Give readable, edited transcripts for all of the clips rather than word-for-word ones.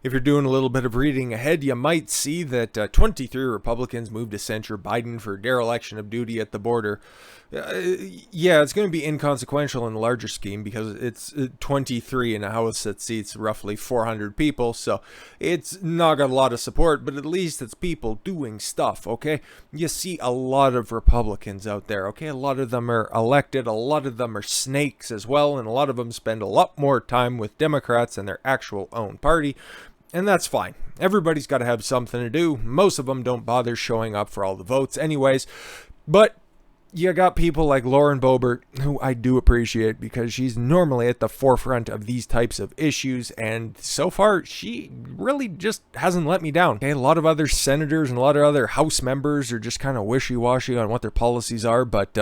If you're doing a little bit of reading ahead, you might see that 23 Republicans moved to censure Biden for dereliction of duty at the border. Yeah, it's going to be inconsequential in the larger scheme because it's 23 in a House that seats roughly 400 people, so it's not got a lot of support, but at least it's people doing stuff, okay? You see a lot of Republicans out there, okay? A lot of them are elected, a lot of them are snakes as well, and a lot of them spend a lot more time with Democrats than their actual own party. And that's fine. Everybody's got to have something to do. Most of them don't bother showing up for all the votes anyways. But you got people like Lauren Boebert, who I do appreciate because she's normally at the forefront of these types of issues, and so far she really just hasn't let me down. Okay, a lot of other senators and a lot of other House members are just kind of wishy-washy on what their policies are, but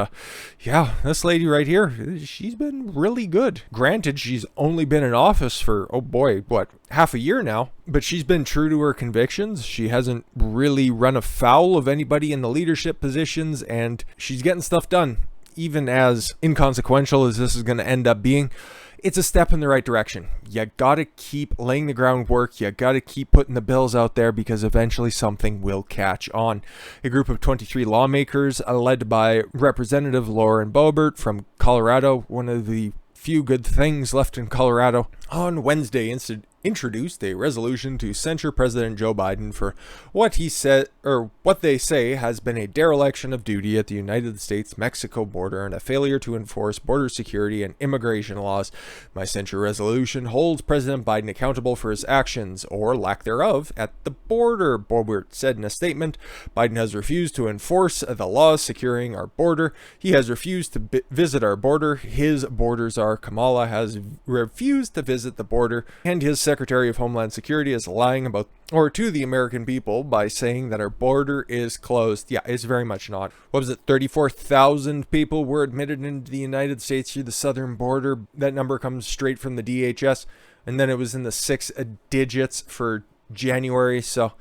yeah, this lady right here, she's been really good. Granted, she's only been in office for, oh boy, what, half a year now, but she's been true to her convictions. She hasn't really run afoul of anybody in the leadership positions, and she's getting stuff done. Even as inconsequential as this is going to end up being, it's a step in the right direction. You gotta keep laying the groundwork. You gotta keep putting the bills out there because eventually something will catch on. A group of 23 lawmakers led by Representative Lauren Boebert from Colorado, one of the few good things left in Colorado, on Wednesday introduced a resolution to censure President Joe Biden for what he said, or what they say has been a dereliction of duty at the United States-Mexico border and a failure to enforce border security and immigration laws. My censure resolution holds President Biden accountable for his actions, or lack thereof, at the border, Boebert said in a statement. Biden has refused to enforce the laws securing our border. He has refused to visit our border. His borders are. Kamala has refused to visit the border, and his Secretary of Homeland Security is lying about, or to the American people, by saying that our border is closed. Yeah, it's very much not. What was it? 34,000 people were admitted into the United States through the southern border. That number comes straight from the DHS, and then it was in the 6 digits for January. So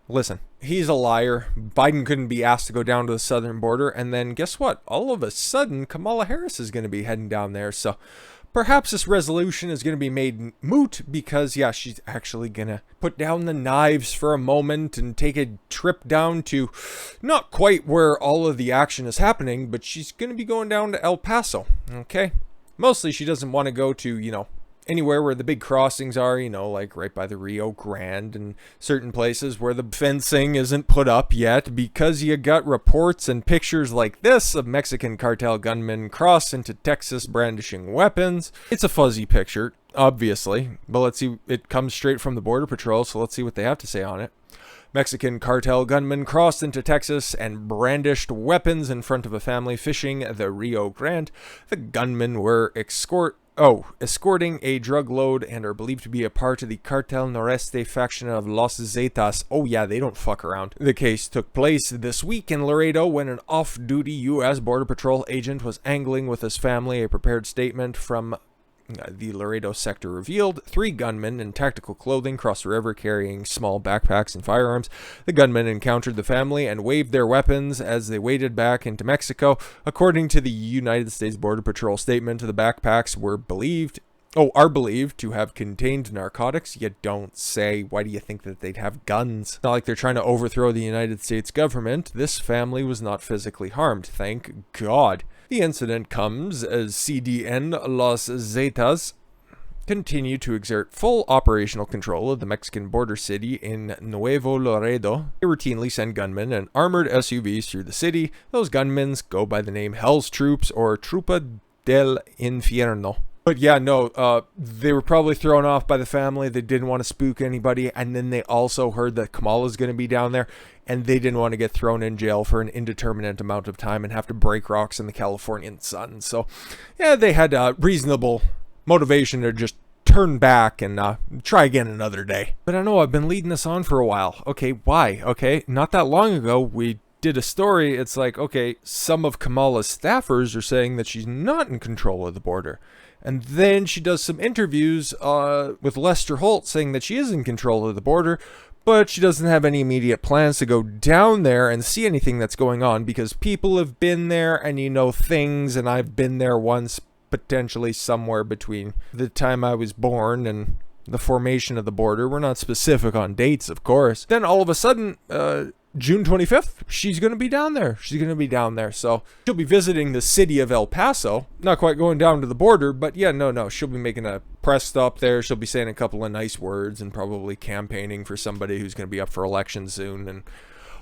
listen, he's a liar. Biden couldn't be asked to go down to the southern border, and then guess what? All of a sudden, Kamala Harris is going to be heading down there. So perhaps this resolution is going to be made moot because, yeah, she's actually going to put down the knives for a moment and take a trip down to not quite where all of the action is happening, but she's going to be going down to El Paso, okay? Mostly she doesn't want to go to, anywhere where the big crossings are, like right by the Rio Grande and certain places where the fencing isn't put up yet, because you got reports and pictures like this of Mexican cartel gunmen cross into Texas brandishing weapons. It's a fuzzy picture, obviously, but let's see. It comes straight from the Border Patrol, so let's see what they have to say on it. Mexican cartel gunmen crossed into Texas and brandished weapons in front of a family fishing the Rio Grande. The gunmen were escorting a drug load and are believed to be a part of the Cartel Noreste faction of Los Zetas. Oh yeah, they don't fuck around. The case took place this week in Laredo when an off-duty U.S. Border Patrol agent was angling with his family. A prepared statement from the Laredo sector revealed 3 gunmen in tactical clothing crossed the river carrying small backpacks and firearms. The gunmen encountered the family and waved their weapons as they waded back into Mexico. According to the United States Border Patrol statement, the backpacks are believed to have contained narcotics. You don't say. Why do you think that they'd have guns? It's not like they're trying to overthrow the United States government. This family was not physically harmed, thank God. The incident comes as CDN Los Zetas continue to exert full operational control of the Mexican border city in Nuevo Laredo. They routinely send gunmen and armored SUVs through the city. Those gunmen go by the name Hell's Troops or Trupa del Infierno. But yeah, no, they were probably thrown off by the family. They didn't want to spook anybody. And then they also heard that Kamala's going to be down there. And they didn't want to get thrown in jail for an indeterminate amount of time and have to break rocks in the Californian sun. So, yeah, they had reasonable motivation to just turn back and try again another day. But I know I've been leading this on for a while. Okay, why? Okay, not that long ago, we did a story. It's like, okay, some of Kamala's staffers are saying that she's not in control of the border. And then she does some interviews with Lester Holt saying that she is in control of the border, but she doesn't have any immediate plans to go down there and see anything that's going on because people have been there and things, and I've been there once, potentially somewhere between the time I was born and the formation of the border. We're not specific on dates, of course. Then all of a sudden, June 25th, she's going to be down there. So she'll be visiting the city of El Paso. Not quite going down to the border, but yeah, no. She'll be making a press stop there. She'll be saying a couple of nice words and probably campaigning for somebody who's going to be up for election soon and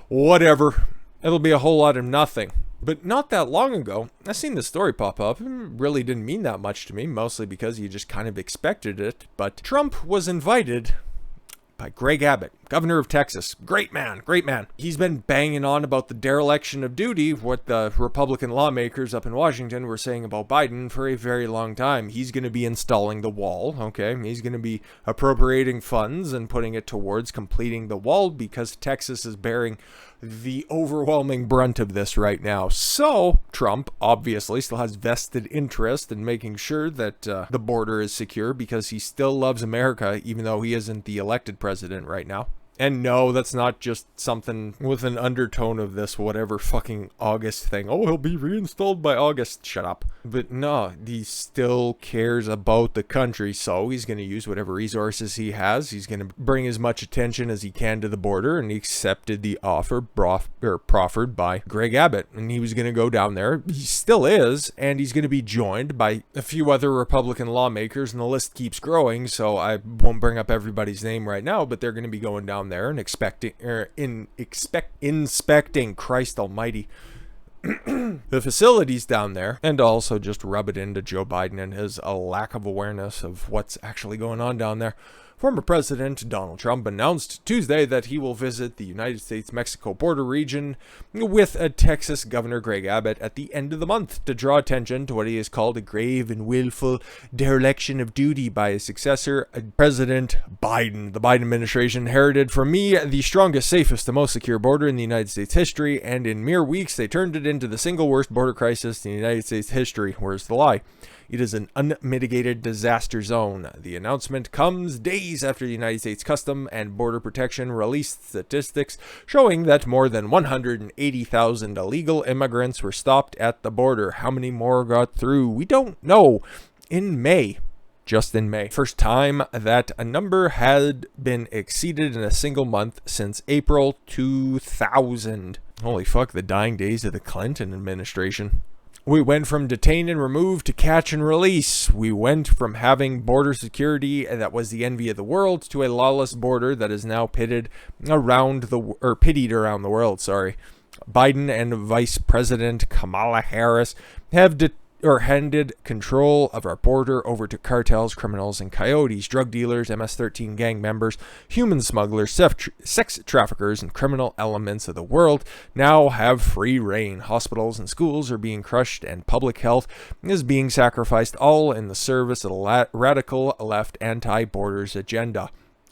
whatever. It'll be a whole lot of nothing. But not that long ago, I seen this story pop up. It really didn't mean that much to me, mostly because you just kind of expected it. But Trump was invited by Greg Abbott, governor of Texas. Great man. He's been banging on about the dereliction of duty, what the Republican lawmakers up in Washington were saying about Biden for a very long time. He's going to be installing the wall, okay? He's going to be appropriating funds and putting it towards completing the wall because Texas is bearing the overwhelming brunt of this right now. So Trump obviously still has vested interest in making sure that the border is secure because he still loves America, even though he isn't the elected president right now. And no, that's not just something with an undertone of this whatever fucking August thing. Oh, he'll be reinstalled by August. Shut up. But no, he still cares about the country, so he's going to use whatever resources he has. He's going to bring as much attention as he can to the border, and he accepted the offer proffered by Greg Abbott. And he was going to go down there. He still is, and he's going to be joined by a few other Republican lawmakers, and the list keeps growing, so I won't bring up everybody's name right now, but they're going to be going down there and inspecting, Christ almighty, the facilities down there, and also just rub it into Joe Biden and his lack of awareness of what's actually going on down there. Former President Donald Trump announced Tuesday that he will visit the United States-Mexico border region with Texas Governor Greg Abbott at the end of the month to draw attention to what he has called a grave and willful dereliction of duty by his successor, President Biden. The Biden administration inherited from me the strongest, safest, and most secure border in the United States history, and in mere weeks they turned it into the single worst border crisis in the United States history. Where's the lie? It is an unmitigated disaster zone. The announcement comes days after the United States Customs and Border Protection released statistics showing that more than 180,000 illegal immigrants were stopped at the border. How many more got through? We don't know. In May. Just in May. First time that a number had been exceeded in a single month since April 2000. Holy fuck, the dying days of the Clinton administration. We went from detain and remove to catch and release. We went from having border security that was the envy of the world to a lawless border that is now pitied around the world. Biden and Vice President Kamala Harris have handed control of our border over to cartels, criminals, and coyotes, drug dealers, MS-13 gang members, human smugglers, sex traffickers, and criminal elements of the world now have free reign. Hospitals and schools are being crushed, and public health is being sacrificed, all in the service of the radical left anti-borders agenda.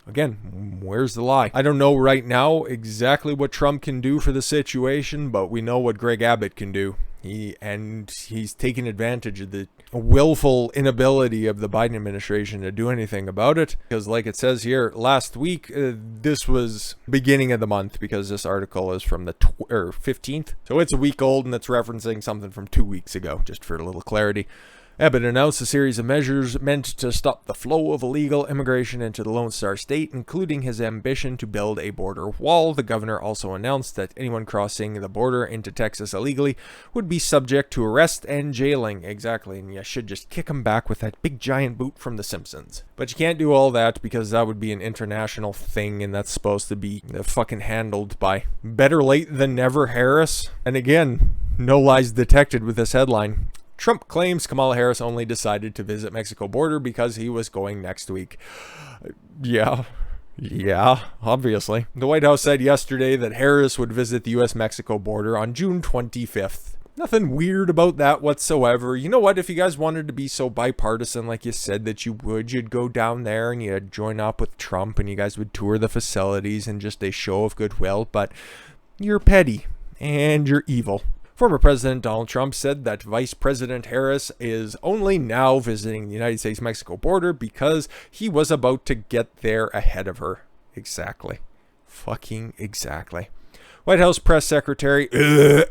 Again, where's the lie? I don't know right now exactly what Trump can do for the situation, but we know what Greg Abbott can do. He's taken advantage of the willful inability of the Biden administration to do anything about it. Because like it says here, last week, this was beginning of the month because this article is from the 15th. So it's a week old and it's referencing something from 2 weeks ago, just for a little clarity. Abbott announced a series of measures meant to stop the flow of illegal immigration into the Lone Star State, including his ambition to build a border wall. The governor also announced that anyone crossing the border into Texas illegally would be subject to arrest and jailing. Exactly, and you should just kick him back with that big giant boot from The Simpsons. But you can't do all that because that would be an international thing, and that's supposed to be fucking handled by better late than never Harris. And again, no lies detected with this headline. Trump claims Kamala Harris only decided to visit Mexico border because he was going next week. Yeah, obviously. The White House said yesterday that Harris would visit the U.S.-Mexico border on June 25th. Nothing weird about that whatsoever. You know what? If you guys wanted to be so bipartisan like you said that you would, you'd go down there and you'd join up with Trump and you guys would tour the facilities and just a show of goodwill. But you're petty and you're evil. Former President Donald Trump said that Vice President Harris is only now visiting the United States-Mexico border because he was about to get there ahead of her. Exactly. Fucking exactly. White House Press Secretary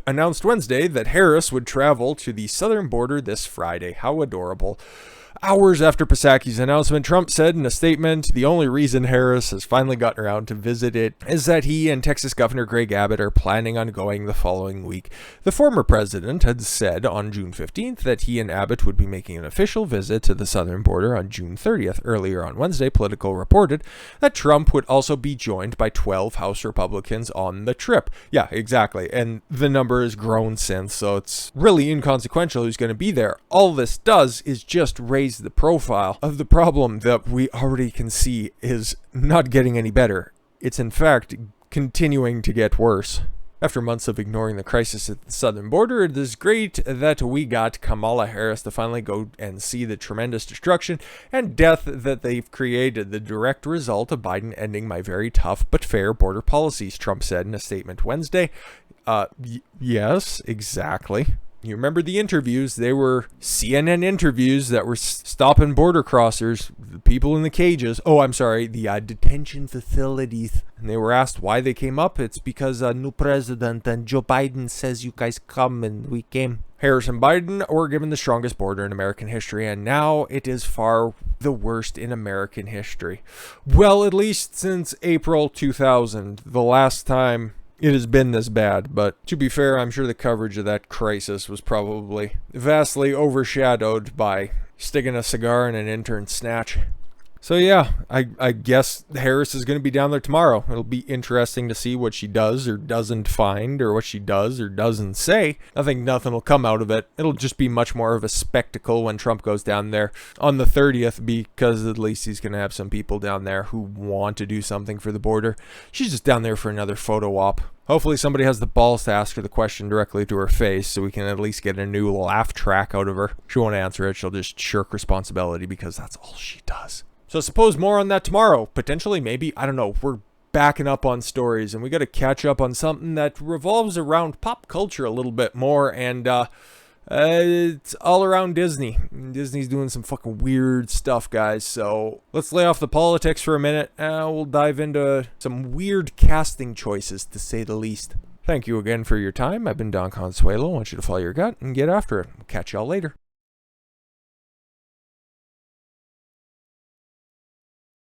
announced Wednesday that Harris would travel to the southern border this Friday. How adorable. Hours after Psaki's announcement, Trump said in a statement, the only reason Harris has finally gotten around to visit it is that he and Texas Governor Greg Abbott are planning on going the following week. The former president had said on June 15th that he and Abbott would be making an official visit to the southern border on June 30th. Earlier on Wednesday, Politico reported that Trump would also be joined by 12 House Republicans on the trip. Yeah, exactly. And the number has grown since, so it's really inconsequential who's going to be there. All this does is just raise the profile of the problem that we already can see is not getting any better. It's in fact continuing to get worse. After months of ignoring the crisis at the southern border, it is great that we got Kamala Harris to finally go and see the tremendous destruction and death that they've created, the direct result of Biden ending my very tough but fair border policies, Trump said in a statement Wednesday. Yes, exactly. You remember the interviews? They were CNN interviews that were stopping border crossers, the people in the cages. Oh, I'm sorry, the detention facilities. And they were asked why they came up. It's because a new president and Joe Biden says you guys come and we came. Harris and Biden were given the strongest border in American history, and now it is far the worst in American history. Well, at least since April 2000, the last time it has been this bad, but to be fair, I'm sure the coverage of that crisis was probably vastly overshadowed by sticking a cigar in an intern's snatch. So yeah, I guess Harris is going to be down there tomorrow. It'll be interesting to see what she does or doesn't find, or what she does or doesn't say. I think nothing will come out of it. It'll just be much more of a spectacle when Trump goes down there on the 30th, because at least he's going to have some people down there who want to do something for the border. She's just down there for another photo op. Hopefully somebody has the balls to ask her the question directly to her face so we can at least get a new laugh track out of her. She won't answer it. She'll just shirk responsibility because that's all she does. So I suppose more on that tomorrow. Potentially, maybe, I don't know. We're backing up on stories, and we got to catch up on something that revolves around pop culture a little bit more, and it's all around Disney. Disney's doing some fucking weird stuff, guys. So let's lay off the politics for a minute, and we'll dive into some weird casting choices, to say the least. Thank you again for your time. I've been Don Consuelo. I want you to follow your gut and get after it. Catch y'all later.